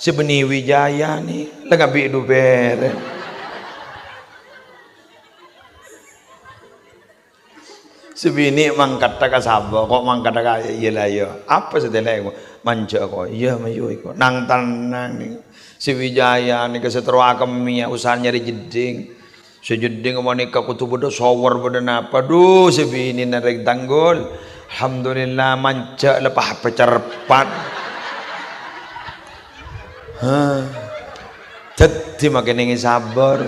sebenih Wijaya nih lengabi du bere sebini mangkat tak sabah kok mangkat tak iyalah yo apa setelah manja kok iya mayu iko nang tanang nih si Wijaya nih kesetro akemi usaha nyari jeding si jeding monika kutu bodo shower bodo napa duh si bini narek tanggul alhamdulillah manja lepah pecerpat jadi makin ingin sabar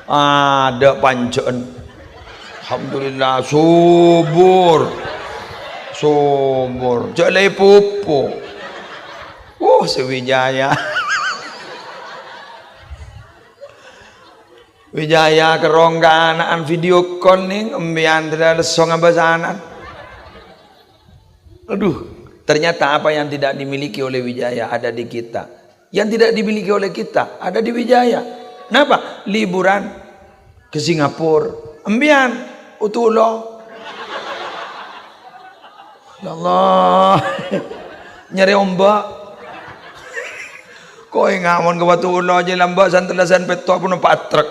ada pancaan alhamdulillah subur jalai pupu si Wijaya Wijaya kerongganaan video call nih embian tidak lesong abasanan aduh ternyata apa yang tidak dimiliki oleh Wijaya ada di kita yang tidak dimiliki oleh kita ada di Wijaya. Kenapa? Liburan ke Singapura embian utulo ya Allah nyari ombak kau ngamon ke batu ulo aja lambak santelasan petok pun patrek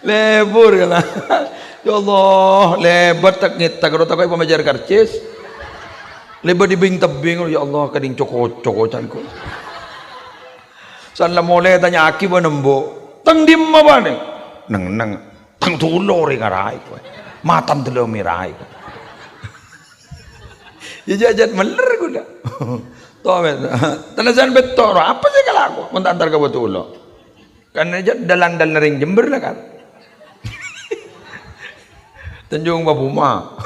lebur kan ya Allah lebar tak ngitak kalau tak kau pemajar karcis lebar di bing tebing ya Allah kading cokot-cokotan ko san la mulai tanya aki ba nembo tang dim apa nih neng tang tulo ring arai ko matam telo mirai ko ya jajat meler ko dah toh tanasan betor apa sih kalau aku mentantar ke betulo karena aja dalan ring Jember lah kan Tanjung Babuma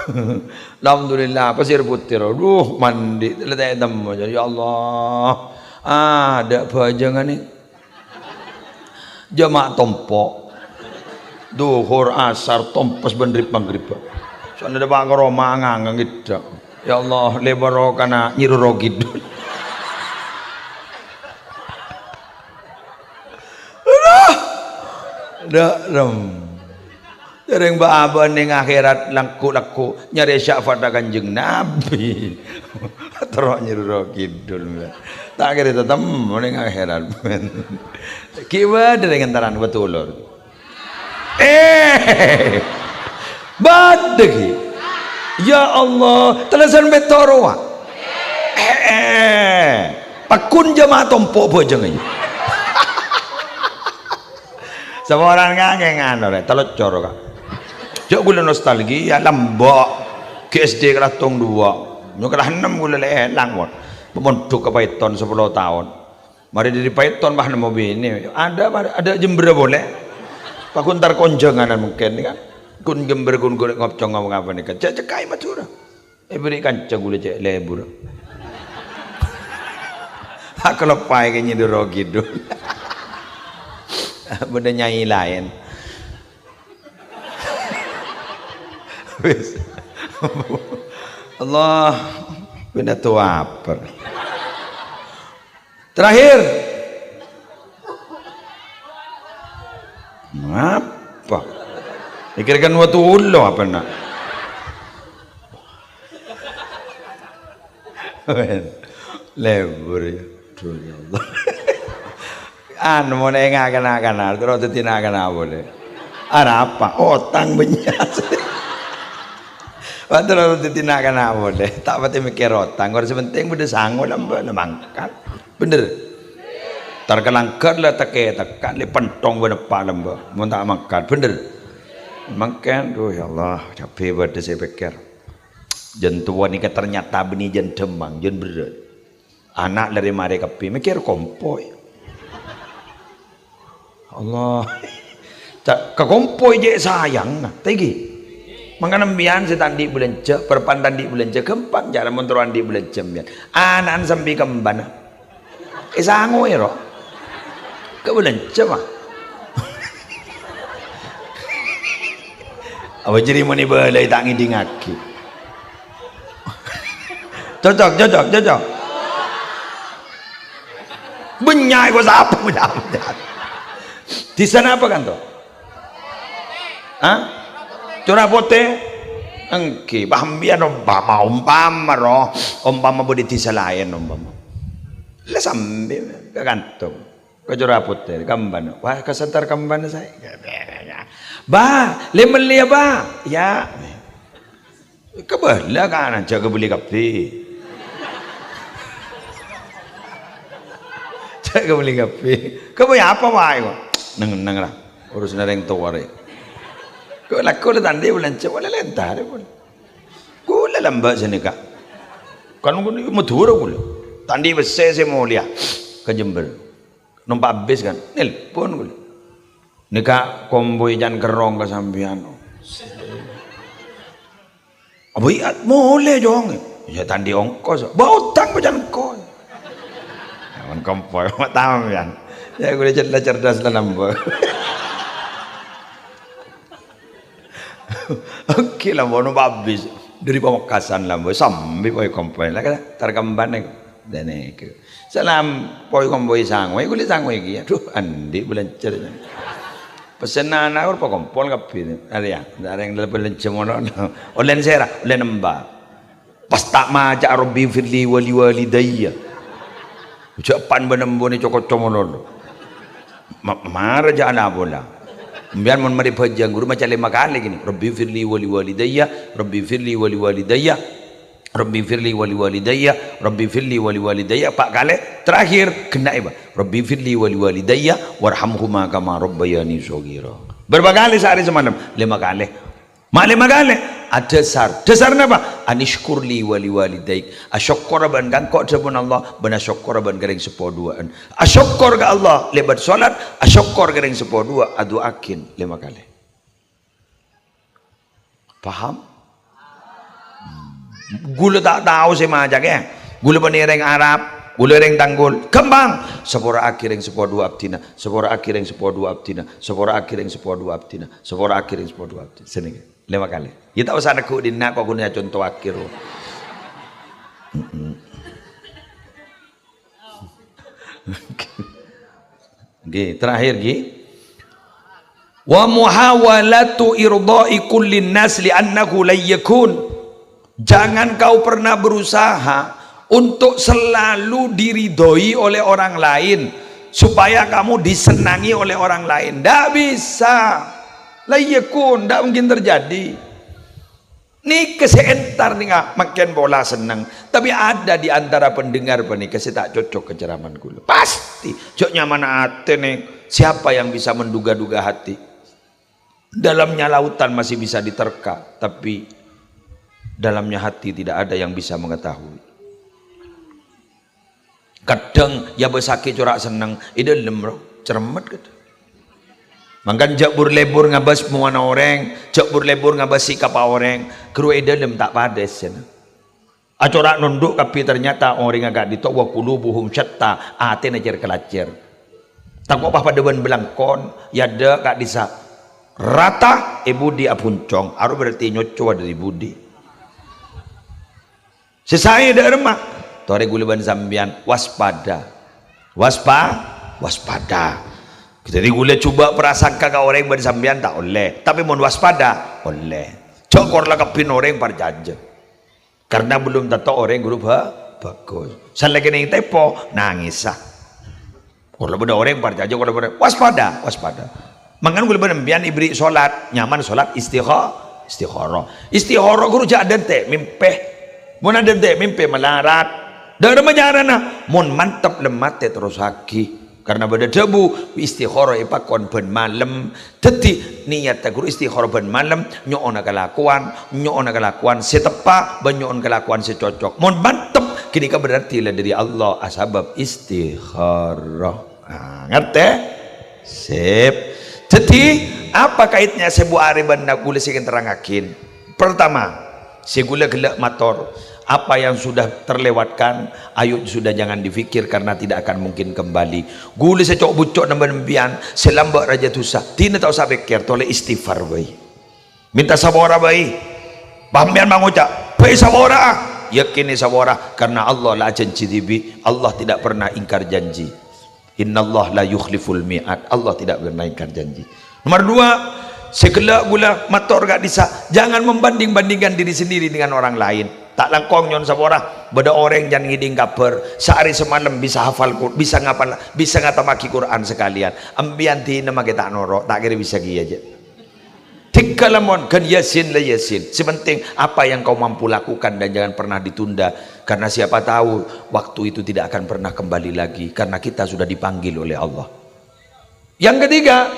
alhamdulillah pasir putih aduh mandi letak hitam aja ya Allah ada bajangan nih jamaah tompok duhur asar tompas bandrip maghrib soalnya ada bang Roma ngangang gitu ya Allah lebar kana nyiroro kidul dah Dereng baaban ning akhirat laku nyari syafaat Kanjeng Nabi. Terus nyiroro kidul. Tak kira tetep ning akhirat. Kiwa dereng antaran betul. Badegi. Ya Allah, telesan betoro. Pakun jamaah tompo bojeng iki. Semua orang ngangeng anu telot coro kak. Jok gula nostalgia lambok ke SD kelas tong 2 nyok kelas 6 gula lelang mon pemondok ke Python 10 tahun mari dari Python bah nemu bini ada Jember boleh pak kuntar konjangan mungkin kan kun Jember kun golek ngopcong ngomong apa nih kan cekai macura berikan gula cek lebur aku lepai kayaknya dulu gitu benda nyanyi lain Allah benda tua apa terakhir apa pikirkan waktu ulo apa nak lebur ya Allah anu mau nengakan terus tinakan apa boleh ada apa otang benyas Padahal ditinakan apa deh, tak pati mikir otang. Kalau sepenting benda sanggup lambak mangkat, bener. Terkelangkar lah tekan, le pentong benda pak lambak, mau tak mangkat, bener. Mangkat, oh ya Allah, capek banget saya pikir. Jentuan ini ternyata benih jen demang, jen berat. Anak dari mari kepi, mikir kompoi. Allah, ke kompoi je sayang, tegi. Mengenambian setandi bulan ce, perpandan di bulan ce, kempak cara menturuan di bulan cembian. Anak sampai kembana. Sango ero. Ke bulan ce mah. Apa jadi moni balai tak ngidingaki. Cocok. Benyai gua apa di sana apa kan tuh? Hah? Curah pote engke pambian umpama boleh diselain umpama lah sambil ke kantor ke curah pote kamban wah kesentar kamban saya ba lemel ya ba ya Kebelah kan jaga beli kafe. Jaga beli kafe. Kebelah apa wae kok? Neng lah. Urus nareng tua re. Kau lakukan tanda bulan cewek lentar pun. Kau lambat sini kak. Kan kau ni mudur kau. Tandi besar saya mau lihat ke Jember. Nampak habis kan? Nelpon kau. Nika komboi jan kerong ke sambian. Aboy at boleh jong. Ya tandi ongkos. Bawa utang macam kau. Kawan kompoi tahu kan. Ya gue cerdas lah nambah. Oke lah mau nampak habis. Dari Pamekasan lah sampai poi kompoi lah kan. Terkemban nih. Dan itu. Salam poi kompoi sangwe. Gue lihat sangwe lagi. Aduh andi bulan cerita. Pesanan aku kompol kapi ada ya ada yang dalam cemono olen sera olen nembak pas tak maca Rabbi firli wali walidayya ucapan benembone cokot comono marah jangan bola biar mon mari pajang guru maca 5 kali gini Rabbi firli wali walidayya Rabbi firli wali walidayya Rabbi firli wali walidayya Rabbi firli wali walidayya 4 kali terakhir kena iba Rabbi firli wali walidayya warhamhuma kama rabbayani shaghira berapa kali sehari semalam 5 kali mak 5 kali ada dasarnya apa anishkurli wali walidaik asyukur ban kan kok sebun Allah ban asyukur ban garing sepoduaan asyukur ke Allah lebat salat asyukur garing sepodua adu akin 5 kali paham gula tak tahu saya macam ya gula penereng Arab gula reng tanggul kembang sepora akhir yang sepodua abdina sepora akhir yang sepodua abdina sepora akhir yang sepodua abdina sepora akhir yang sepodua abdina sini 5 kali ya tak usah aku dinak kok guna contoh akhir Oke, terakhir wa muhawalatu irdai kullin nas li'annahu la yakun. Jangan kau pernah berusaha untuk selalu diridhoi oleh orang lain supaya kamu disenangi oleh orang lain. Tidak bisa. La yakun, tidak mungkin terjadi. Nih keseentar nih makin bola senang. Tapi ada di antara pendengar nih kasih tak cocok keceraman gue. Pasti. Cok nyaman hati nih. Siapa yang bisa menduga-duga hati? Dalamnya lautan masih bisa diterka, tapi dalamnya hati tidak ada yang bisa mengetahui. Kadang ya besaki corak senang ide lemro cermet gitu. Mangkan jabur lebur ngabas muana orang, jabur lebur ngabas sikap orang, kru ide lem tak pades ya. Acorak nunduk tapi ternyata orang agak ditok wa qulubuhum syatta, ate najer kelacer. Takut apa pada ban belangkon, ya ada kak disa rata ibu di apuncong, aru berarti nyocowa dari budi. Sesai ada remah tore guliban sambian waspada waspada jadi gula coba prasangka ke orang ban sambian tak oleh tapi mau waspada oleh cokor lah kepin orang parjaja karena belum tahu orang guru bagus selagi nih tepo nangis kalau benda orang parjaja kalau benda waspada mangan guliban sambian ibri solat nyaman solat istikharah guru jadan teh mimpeh mun ada dek mimpi melarat dari menjarana mun mantap lemate terus haki karena pada debu istikharah ipakon ben malam teti niat guru istikharah ben malam nyoona kelakuan setepa banyoon kelakuan secocok mun mantap kini ka berarti lah dari Allah asbab istikharah ngerti sip teti apa kaitnya sebuah ariban nak gula sing terangakin pertama si gula gelak motor apa yang sudah terlewatkan ayo sudah jangan difikir karena tidak akan mungkin kembali gula secok bucok nambah nembian selambak raja tusa tina tak usah fikir toleh istighfar bayi minta sabora bayi pahamian mengucap bayi sabora yakini sabora karena Allah la janji dibi Allah tidak pernah ingkar janji innallah la yukhliful mi'ad Allah tidak pernah ingkar janji nomor 2 segelak gula motor gak bisa jangan membanding-bandingkan diri sendiri dengan orang lain tak langkong nyon sabora beda orang jangan ngiding kabar sehari semalam bisa hafal bisa ngapal bisa ngatamaki Quran sekalian ambianti nama kita norok tak kira bisa gini aja Tikalamun kan yasin la yasin. Sepenting apa yang kau mampu lakukan dan jangan pernah ditunda, karena siapa tahu waktu itu tidak akan pernah kembali lagi, karena kita sudah dipanggil oleh Allah. Yang ketiga,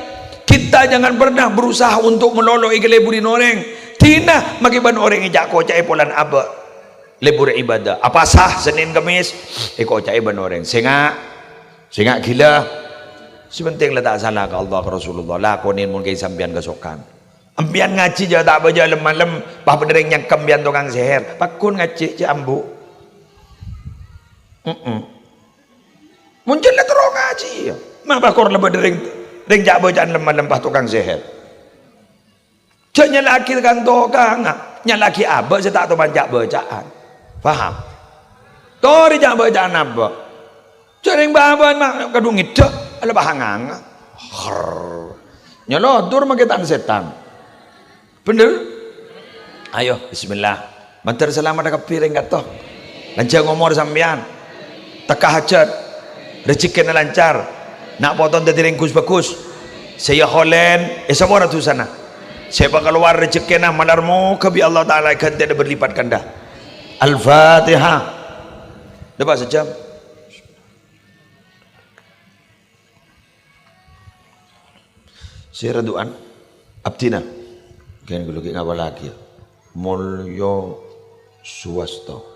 kita jangan pernah berusaha untuk menolong ikeleburi noreng. Tina magiban orang ijak kocai polan aba lebur ibadah. Apa sah Senin Kamis? Kocai ban orang. Singa gila. Sepenting letak salah ke Allah ke Rasulullah. Lakonin mun kay sambian kesokan. Ambian ngaji je tak baca malam bah benereng yang kembian tukang seher. Pakun ngaji je ambu. Muncul terus ngaji. Mah bakor lebih dereng jak bacaan lemah-lempah tukang seher. Caknya laki kan tukang, nya laki abah saya tak tahu banyak bacaan. Faham? Tori jak bacaan apa? Cering baban mak kadung itu, ala bahangang. Nyalodur makitan setan. Bener? Ayo bismillah. Mantar selamat dekat piring kata. Lancar ngomor sampean. Teka hajat. Rezekinya lancar. Nak potong dari ringkus bagus. Saya holen. Semua ratu sana. Saya bakal keluar rezekinya malarmu kebi Allah Taala akan tidak berlipat ganda. Al-Fatihah. Dapat sejam. Saya raduan. Abdina. Kan gue lagi ngapa lagi? Mulyo Suwasto.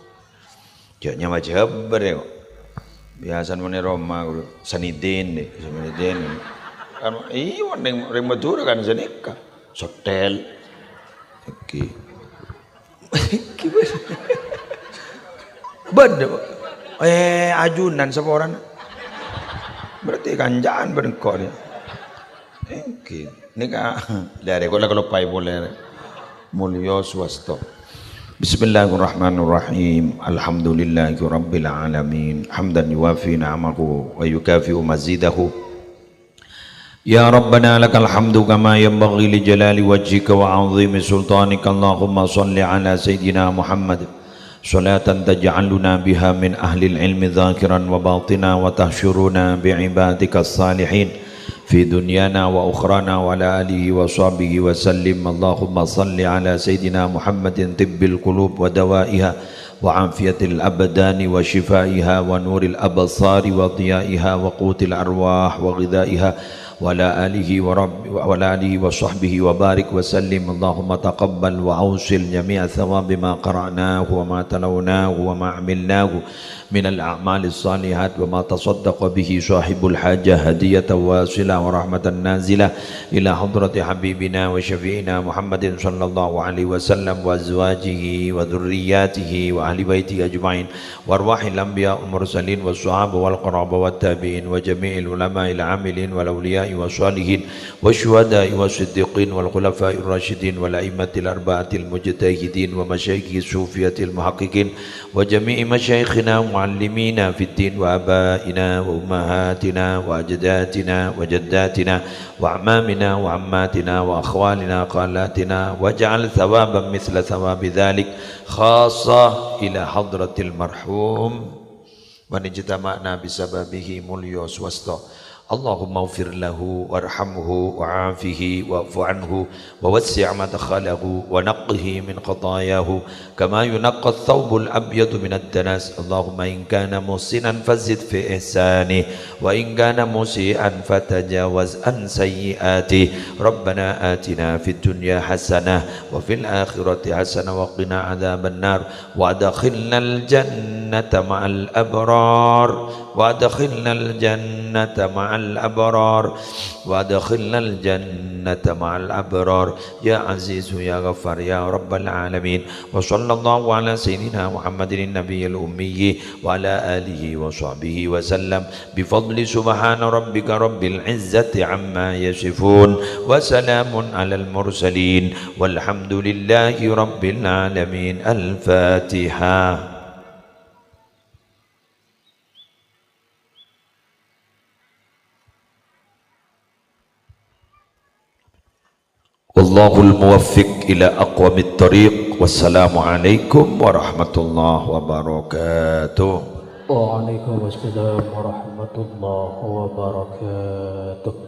Jadinya macam berapa? Biasa mana Roma, Sanidin deh, Sanidin. Kan, iya, orang Madura kan Senika, Sotel. Oke. Beda. Ajunan sama orang. Berarti kanjaan berengkok dia. Oke. Ini kan dari kalau pai boleh mulyo Swasto. Bismillahirrahmanirrahim. Alhamdulillahirabbil alamin. Hamdan yuwafi ni'amahu wa yukafi'u mazidahu. Ya Rabbana lakal hamdu kama yanbaghi li jalali wajhika wa 'azimi sultanika. Allahumma shalli ala sayidina Muhammad salatan taj'aluna biha min ahli al-ilmi dhakiran wa batina wa tahsyuruna bi ibadika as-salihin في دنيانا وأخرانا وعلى آله وصحبه وسلم. اللهم صل على سيدنا محمد طب القلوب ودوائها وعافية الأبدان وشفائها ونور الأبصار وضيائها وقوت الأرواح وغذائها وعلى آله وصحبه وبارك وسلم. اللهم تقبل وأوصل جميع ثواب ما قرأناه وما تلوناه وما عملناه من الأعمال الصالحات وما تصدق به صاحب الحاجة هدية واصلة ورحمة نازلة إلى حضرة حبيبنا وشفيعنا محمد صلى الله عليه وسلم وأزواجه وذرياته وأهل بيته أجمعين وأرواح الأنبياء والمرسلين والصحابة والقرابة والتابعين وجميع العلماء العاملين والأولياء والصالحين والشهداء والصديقين والخلفاء الراشدين والأئمة الأربعة المجتهدين ومشايخ الصوفية المحققين وجميع مشايخنا معلمينا في الدين وآبائنا وأمهاتنا وأجدادنا وجداتنا وأعمامنا وعماتنا وأخوالنا خالاتنا واجعل ثوابا مثل ثواب ذلك خاصة إلى حضرة المرحوم ونجتمعنا بسببه مليو سوسته. اللهم اغفر له وارحمه وعافه واعف عنه ووسع مدخله ونقه من خطاياه كما ينقى الثوب الأبيض من الدنس. اللهم إن كان محسنا فزد في إحسانه وإن كان مسيئا فتجاوز عن سيئاته. ربنا آتنا في الدنيا حسنة وفي الآخرة حسنة وقنا عذاب النار وأدخلنا الجنة مع الأبرار وأدخلنا الجنة مع الأبرار وأدخلنا الجنة مع الأبرار يا عزيز يا غفار يا رب العالمين. وصلى الله على سيدنا محمد النبي الأمي وعلى آله وصحبه وسلم بفضل سبحان ربك رب العزة عما يصفون وسلام على المرسلين والحمد لله رب العالمين. الفاتحة. Wallahul muwaffiq ila aqwamit thariq. Wassalamualaikum warahmatullahi wabarakatuh.
Waalaikumsalam warahmatullahi wabarakatuh.